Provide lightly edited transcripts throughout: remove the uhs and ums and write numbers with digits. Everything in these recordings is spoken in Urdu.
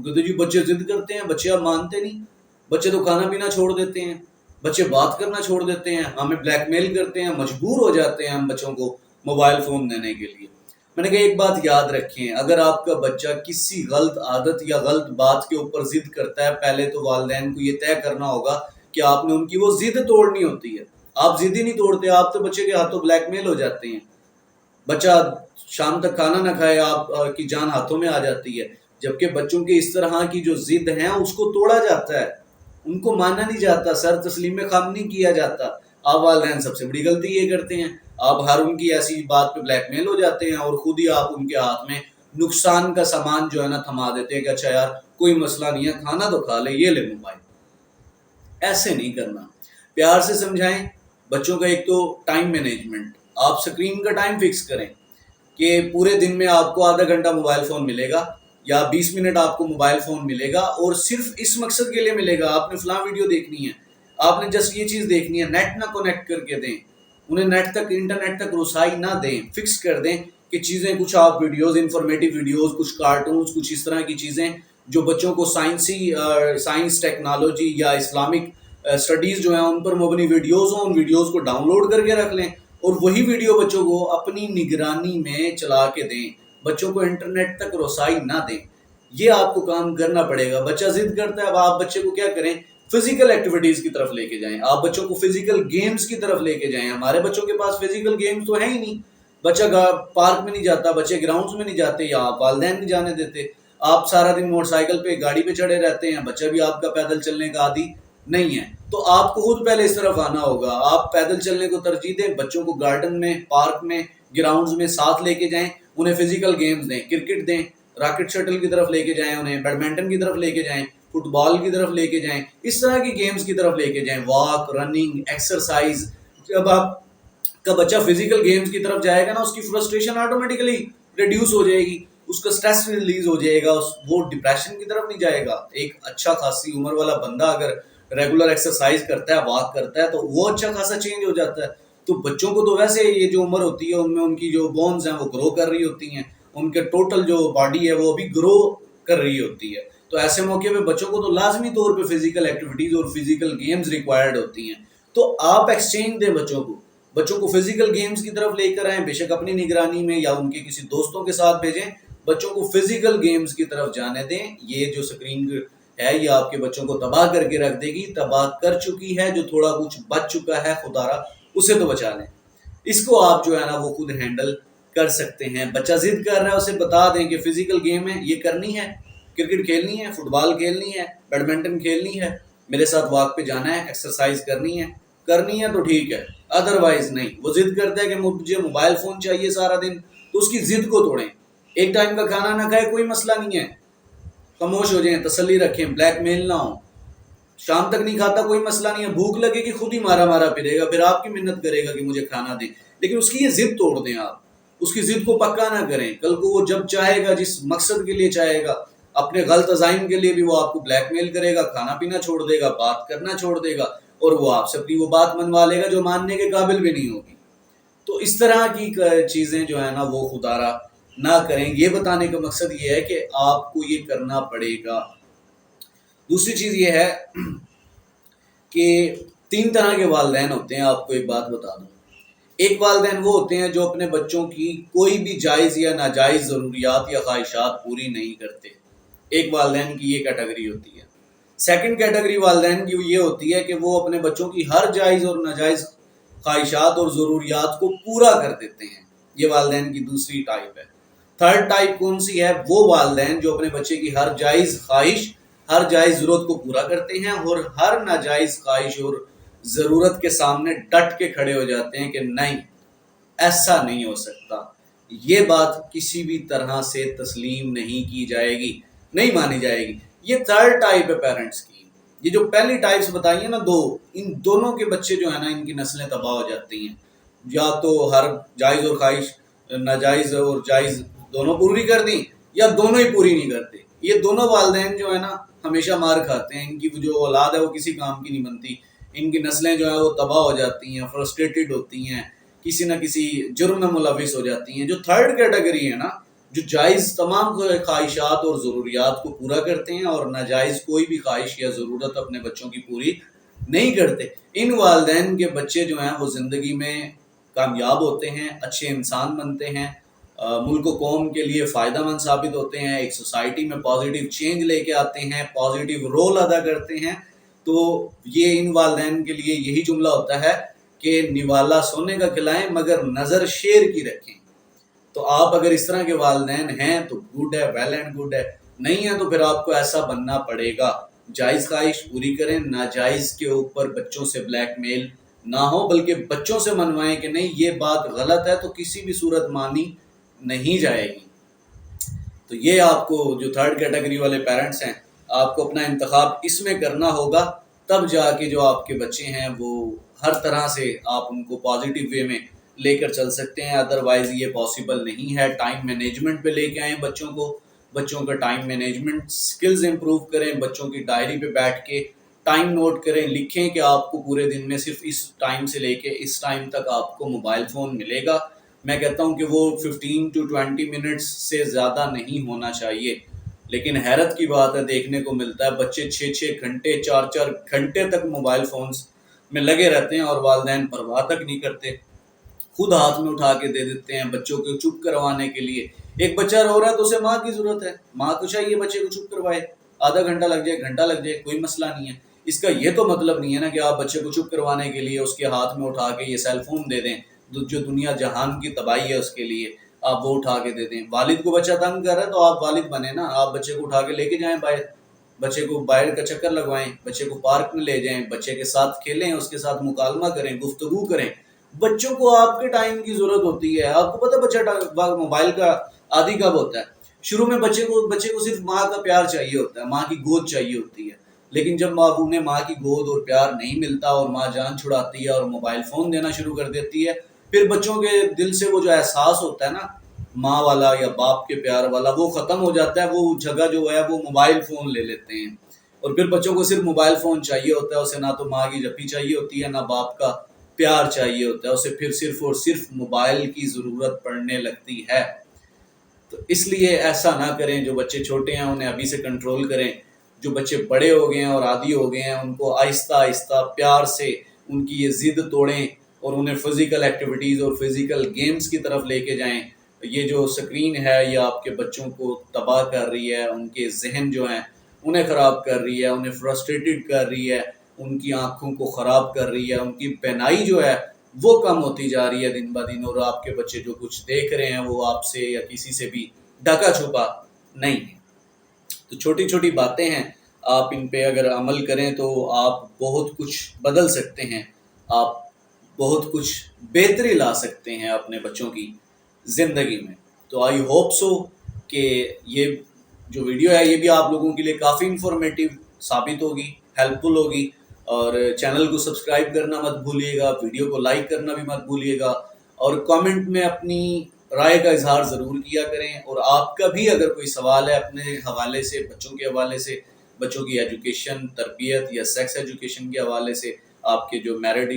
وہ کہتے جی بچے ضد کرتے ہیں، بچے اب مانتے نہیں، بچے تو کھانا پینا چھوڑ دیتے ہیں، بچے بات کرنا چھوڑ دیتے ہیں، ہمیں بلیک میل کرتے ہیں، مجبور ہو جاتے ہیں ہم بچوں کو موبائل فون دینے کے لیے۔ میں نے کہا ایک بات یاد رکھیں، اگر آپ کا بچہ کسی غلط عادت یا غلط بات کے اوپر ضد کرتا ہے، پہلے تو والدین کو یہ طے کرنا ہوگا کہ آپ نے ان کی وہ ضد توڑنی ہوتی ہے۔ آپ ضد ہی نہیں توڑتے، آپ تو بچے کے ہاتھوں بلیک میل ہو جاتے ہیں، بچہ شام تک کھانا نہ کھائے، آپ کی جان ہاتھوں میں آ جاتی ہے۔ جبکہ بچوں کے اس طرح کی جو ضد ہیں اس کو توڑا جاتا ہے، ان کو مانا نہیں جاتا، سر تسلیم خم نہیں کیا جاتا۔ آپ والدین سب سے بڑی غلطی یہ کرتے ہیں، آپ ہر ان کی ایسی بات پہ بلیک میل ہو جاتے ہیں اور خود ہی آپ ان کے ہاتھ میں نقصان کا سامان جو ہے نا تھما دیتے ہیں کہ اچھا یار کوئی مسئلہ نہیں ہے، کھانا تو کھا لے، یہ لے موبائل۔ ایسے نہیں کرنا، پیار سے سمجھائیں بچوں کا۔ ایک تو ٹائم مینجمنٹ، آپ سکرین کا ٹائم فکس کریں کہ پورے دن میں آپ کو آدھا گھنٹہ موبائل فون ملے گا یا 20 منٹ آپ کو موبائل فون ملے گا، اور صرف اس مقصد کے لیے ملے گا، آپ نے فلاں ویڈیو دیکھنی ہے، آپ نے جسٹ یہ چیز دیکھنی ہے، نیٹ نہ کنیکٹ کر کے دیں انہیں، نیٹ تک انٹرنیٹ تک رسائی نہ دیں، فکس کر دیں کہ چیزیں کچھ آپ ویڈیوز، انفارمیٹیو ویڈیوز، کچھ کارٹونز، کچھ اس طرح کی چیزیں جو بچوں کو سائنس ٹیکنالوجی یا اسلامک اسٹڈیز جو ہیں ان پر مبنی ویڈیوز ہوں، ان ویڈیوز کو ڈاؤن لوڈ کر کے رکھ لیں اور وہی ویڈیو بچوں کو اپنی نگرانی میں چلا کے دیں، بچوں کو انٹرنیٹ تک رسائی نہ دیں۔ یہ آپ کو کام کرنا پڑے گا۔ بچہ ضد کرتا ہے، اب آپ بچے کو کیا کریں، فزیکل ایکٹیویٹیز کی طرف لے کے جائیں، آپ بچوں کو فزیکل گیمز کی طرف لے کے جائیں۔ ہمارے بچوں کے پاس فزیکل گیمز تو ہیں ہی نہیں، بچہ پارک میں نہیں جاتا، بچے گراؤنڈز میں نہیں جاتے، یا آپ والدین نہیں جانے دیتے، آپ سارا دن موٹر سائیکل پہ گاڑی پہ چڑھے رہتے ہیں، بچہ بھی آپ کا پیدل چلنے کا عادی نہیں ہے۔ تو آپ کو خود پہلے اس طرف آنا ہوگا، آپ پیدل چلنے کو ترجیح دیں، بچوں کو گارڈن میں، پارک میں، گراؤنڈز میں ساتھ لے کے جائیں، انہیں فزیکل گیمز دیں، کرکٹ دیں، راکٹ شٹل کی طرف لے کے جائیں انہیں، بیڈمنٹن کی طرف لے کے جائیں، فٹ بال کی طرف لے کے جائیں، اس طرح کی گیمز کی طرف لے کے جائیں، واک، رننگ، ایکسرسائز۔ جب آپ کا بچہ فزیکل گیمز کی طرف جائے گا نا، اس کی فرسٹریشن آٹومیٹیکلی ریڈیوس ہو جائے گی، اس کا سٹریس ریلیز ہو جائے گا، وہ ڈپریشن کی طرف نہیں جائے گا۔ ایک اچھا خاصی عمر والا بندہ اگر ریگولر ایکسرسائز کرتا ہے، واک کرتا ہے، تو وہ اچھا خاصا چینج ہو جاتا ہے۔ تو بچوں کو تو ویسے یہ جو عمر ہوتی ہے ان میں ان کی جو بونز ہیں وہ گرو کر رہی ہوتی ہیں، ان کے ٹوٹل جو باڈی ہے وہ ابھی گرو کر رہی ہوتی ہے۔ تو ایسے موقع پہ بچوں کو تو لازمی طور پہ فزیکل ایکٹیویٹیز اور فزیکل گیمز ریکوائرڈ ہوتی ہیں۔ تو آپ ایکسچینج دیں بچوں کو فزیکل گیمز کی طرف لے کر آئیں، بے شک اپنی نگرانی میں یا ان کے کسی دوستوں کے ساتھ بھیجیں، بچوں کو فزیکل گیمز کی طرف جانے دیں۔ یہ جو سکرین ہے یہ آپ کے بچوں کو تباہ کر کے رکھ دے گی، تباہ کر چکی ہے، جو تھوڑا کچھ بچ چکا ہے خدا را اسے تو بچا لیں۔ اس کو آپ جو ہے نا وہ خود ہینڈل کر سکتے ہیں۔ بچہ ضد کر رہا ہے، اسے بتا دیں کہ فزیکل گیم ہے، یہ کرنی ہے، کرکٹ کھیلنی ہے، فٹ بال کھیلنی ہے، بیڈمنٹن کھیلنی ہے، میرے ساتھ واک پہ جانا ہے، ایکسرسائز کرنی ہے تو ٹھیک ہے، ادروائز نہیں۔ وہ ضد کرتا ہے کہ مجھے موبائل فون چاہیے سارا دن، تو اس کی ضد کو توڑیں۔ ایک ٹائم کا کھانا نہ کھائے کوئی مسئلہ نہیں ہے، خاموش ہو جائیں، تسلی رکھیں، بلیک میل نہ ہو۔ شام تک نہیں کھاتا کوئی مسئلہ نہیں ہے، بھوک لگے گی خود ہی مارا مارا پھرے گا، پھر آپ کی منت کرے گا کہ مجھے کھانا دیں، لیکن اس کی یہ ضد توڑ دیں آپ، اس کی ضد کو پکا نہ کریں۔ کل کو وہ جب چاہے گا، جس مقصد کے لیے چاہے گا، اپنے غلط عزائم کے لیے بھی وہ آپ کو بلیک میل کرے گا، کھانا پینا چھوڑ دے گا، بات کرنا چھوڑ دے گا، اور وہ آپ سے اپنی وہ بات منوا لے گا جو ماننے کے قابل بھی نہیں ہوگی۔ تو اس طرح کی چیزیں جو ہے نا وہ خدا را نہ کریں۔ یہ بتانے کا مقصد یہ ہے کہ آپ کو یہ کرنا پڑے گا۔ دوسری چیز یہ ہے کہ 3 طرح کے والدین ہوتے ہیں، آپ کو ایک بات بتا دوں۔ ایک والدین وہ ہوتے ہیں جو اپنے بچوں کی کوئی بھی جائز یا ناجائز ضروریات یا خواہشات پوری نہیں کرتے، ایک والدین کی یہ کیٹیگری ہوتی ہے۔ سیکنڈ کیٹیگری والدین کی یہ ہوتی ہے کہ وہ اپنے بچوں کی ہر جائز اور ناجائز خواہشات اور ضروریات کو پورا کر دیتے ہیں، یہ والدین کی دوسری ٹائپ ہے۔ تھرڈ ٹائپ کون سی ہے؟ وہ والدین جو اپنے بچے کی ہر جائز خواہش، ہر جائز ضرورت کو پورا کرتے ہیں، اور ہر ناجائز خواہش اور ضرورت کے سامنے ڈٹ کے کھڑے ہو جاتے ہیں کہ نہیں، ایسا نہیں ہو سکتا، یہ بات کسی بھی طرح سے تسلیم نہیں کی جائے گی، نہیں مانی جائے گی۔ یہ تھرڈ ٹائپ ہے پیرنٹس کی۔ یہ جو پہلی ٹائپس بتائی ہیں نا دو، ان دونوں کے بچے جو ہے نا ان کی نسلیں تباہ ہو جاتی ہیں۔ یا تو ہر جائز اور خواہش ناجائز اور جائز دونوں پوری کر دیں، یا دونوں ہی پوری نہیں کرتے۔ یہ دونوں والدین جو ہے نا ہمیشہ مار کھاتے ہیں، ان کی جو اولاد ہے وہ کسی کام کی نہیں بنتی، ان کی نسلیں جو ہے وہ تباہ ہو جاتی ہیں، فرسٹریٹڈ ہوتی ہیں، کسی نہ کسی جرم میں ملوث ہو جاتی ہیں۔ جو تھرڈ کیٹیگری ہے نا، جو جائز تمام خواہشات اور ضروریات کو پورا کرتے ہیں اور ناجائز کوئی بھی خواہش یا ضرورت اپنے بچوں کی پوری نہیں کرتے، ان والدین کے بچے جو ہیں وہ زندگی میں کامیاب ہوتے ہیں، اچھے انسان بنتے ہیں، ملک و قوم کے لیے فائدہ مند ثابت ہوتے ہیں، ایک سوسائٹی میں پازیٹیو چینج لے کے آتے ہیں، پازیٹیو رول ادا کرتے ہیں۔ تو یہ ان والدین کے لیے یہی جملہ ہوتا ہے کہ نوالا سونے کا کھلائیں مگر نظر شیر کی رکھیں۔ تو آپ اگر اس طرح کے والدین ہیں تو گڈ ہے، ویل اینڈ گڈ ہے، نہیں ہے تو پھر آپ کو ایسا بننا پڑے گا۔ جائز خواہش پوری کریں، ناجائز کے اوپر بچوں سے بلیک میل نہ ہو، بلکہ بچوں سے منوائیں کہ نہیں یہ بات غلط ہے، تو کسی بھی صورت مانی نہیں جائے گی۔ تو یہ آپ کو جو تھرڈ کیٹیگری والے پیرنٹس ہیں، آپ کو اپنا انتخاب اس میں کرنا ہوگا، تب جا کے جو آپ کے بچے ہیں وہ ہر طرح سے آپ ان کو پازیٹیو وے میں لے کر چل سکتے ہیں، ادروائز یہ پاسبل نہیں ہے۔ ٹائم مینجمنٹ پہ لے کے آئیں بچوں کو، بچوں کا ٹائم مینجمنٹ سکلز امپروو کریں، بچوں کی ڈائری پہ بیٹھ کے ٹائم نوٹ کریں، لکھیں کہ آپ کو پورے دن میں صرف اس ٹائم سے لے کے اس ٹائم تک آپ کو موبائل فون ملے گا۔ میں کہتا ہوں کہ وہ 15 to 20 منٹس سے زیادہ نہیں ہونا چاہیے، لیکن حیرت کی بات ہے دیکھنے کو ملتا ہے بچے 6 گھنٹے 4 گھنٹے تک موبائل فونز میں لگے رہتے ہیں اور والدین پرواہ تک نہیں کرتے، خود ہاتھ میں اٹھا کے دے دیتے ہیں بچوں کو چپ کروانے کے لیے۔ ایک بچہ رو رہا ہے تو اسے ماں کی ضرورت ہے، ماں کو چاہیے بچے کو چپ کروائے، آدھا گھنٹہ لگ جائے، گھنٹہ لگ جائے، کوئی مسئلہ نہیں ہے۔ اس کا یہ تو مطلب نہیں ہے نا کہ آپ بچے کو چپ کروانے کے لیے اس کے ہاتھ میں اٹھا کے یہ سیل فون دے دیں، جو دنیا جہان کی تباہی ہے اس کے لیے آپ وہ اٹھا کے دے دیں۔ والد کو بچہ تنگ کر رہا ہے تو آپ والد بنے نا، آپ بچے کو اٹھا کے لے کے جائیں باہر، بچے کو باہر کا چکر لگوائیں، بچے کو پارک میں لے جائیں، بچے کے ساتھ کھیلیں، اس کے ساتھ مکالمہ کریں، گفتگو کریں۔ بچوں کو آپ کے ٹائم کی ضرورت ہوتی ہے، آپ کو پتہ بچہ موبائل کا عادی کب ہوتا ہے؟ شروع میں بچے کو صرف ماں کا پیار چاہیے ہوتا ہے، ماں کی گود چاہیے ہوتی ہے، لیکن جب انہیں ماں کی گود اور پیار نہیں ملتا اور ماں جان چھڑاتی ہے اور موبائل فون دینا شروع کر دیتی ہے، پھر بچوں کے دل سے وہ جو احساس ہوتا ہے نا ماں والا یا باپ کے پیار والا، وہ ختم ہو جاتا ہے، وہ جگہ جو ہے وہ موبائل فون لے لیتے ہیں، اور پھر بچوں کو صرف موبائل فون چاہیے ہوتا ہے، اسے نہ تو ماں کی جپی چاہیے ہوتی ہے نہ باپ کا پیار چاہیے ہوتا ہے، اسے پھر صرف اور صرف موبائل کی ضرورت پڑنے لگتی ہے۔ تو اس لیے ایسا نہ کریں، جو بچے چھوٹے ہیں انہیں ابھی سے کنٹرول کریں، جو بچے بڑے ہو گئے ہیں اور عادی ہو گئے ہیں ان کو آہستہ آہستہ پیار سے ان کی یہ ضد توڑیں اور انہیں فزیکل ایکٹیویٹیز اور فزیکل گیمز کی طرف لے کے جائیں۔ یہ جو سکرین ہے یہ آپ کے بچوں کو تباہ کر رہی ہے، ان کے ذہن جو ہیں انہیں خراب کر رہی ہے، انہیں فرسٹریٹڈ کر رہی ہے، ان کی آنکھوں کو خراب کر رہی ہے، ان کی بینائی جو ہے وہ کم ہوتی جا رہی ہے دن بہ دن، اور آپ کے بچے جو کچھ دیکھ رہے ہیں وہ آپ سے یا کسی سے بھی ڈھکا چھپا نہیں ہے۔ تو چھوٹی چھوٹی باتیں ہیں، آپ ان پہ اگر عمل کریں تو آپ بہت کچھ بدل سکتے ہیں، آپ بہت کچھ بہتری لا سکتے ہیں اپنے بچوں کی زندگی میں۔ تو آئی ہوپ سو کہ یہ جو ویڈیو ہے یہ بھی آپ لوگوں کے لیے کافی انفارمیٹیو ثابت ہوگی، ہیلپ فل ہوگی، اور چینل کو سبسکرائب کرنا مت بھولیے گا، ویڈیو کو لائک کرنا بھی مت بھولیے گا، اور کامنٹ میں اپنی رائے کا اظہار ضرور کیا کریں۔ اور آپ کا بھی اگر کوئی سوال ہے اپنے حوالے سے، بچوں کے حوالے سے، بچوں کی ایجوکیشن، تربیت یا سیکس ایجوکیشن کے حوالے سے، آپ کے جو میرڈ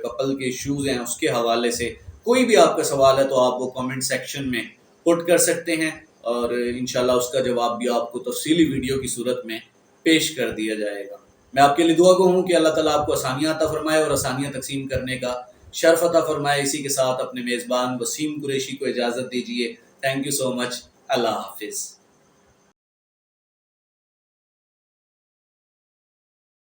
کپل کے ایشوز ہیں اس کے حوالے سے کوئی بھی آپ کا سوال ہے تو آپ وہ کامنٹ سیکشن میں پٹ کر سکتے ہیں، اور انشاءاللہ اس کا جواب بھی آپ کو تفصیلی ویڈیو کی صورت میں پیش کر دیا جائے گا۔ میں آپ کے لیے دعا گو ہوں کہ اللہ تعالیٰ آپ کو آسانیاں عطا فرمائے اور آسانیاں تقسیم کرنے کا شرف عطا فرمائے۔ اسی کے ساتھ اپنے میزبان وسیم قریشی کو اجازت دیجیے۔ تھینک یو سو مچ، اللہ حافظ۔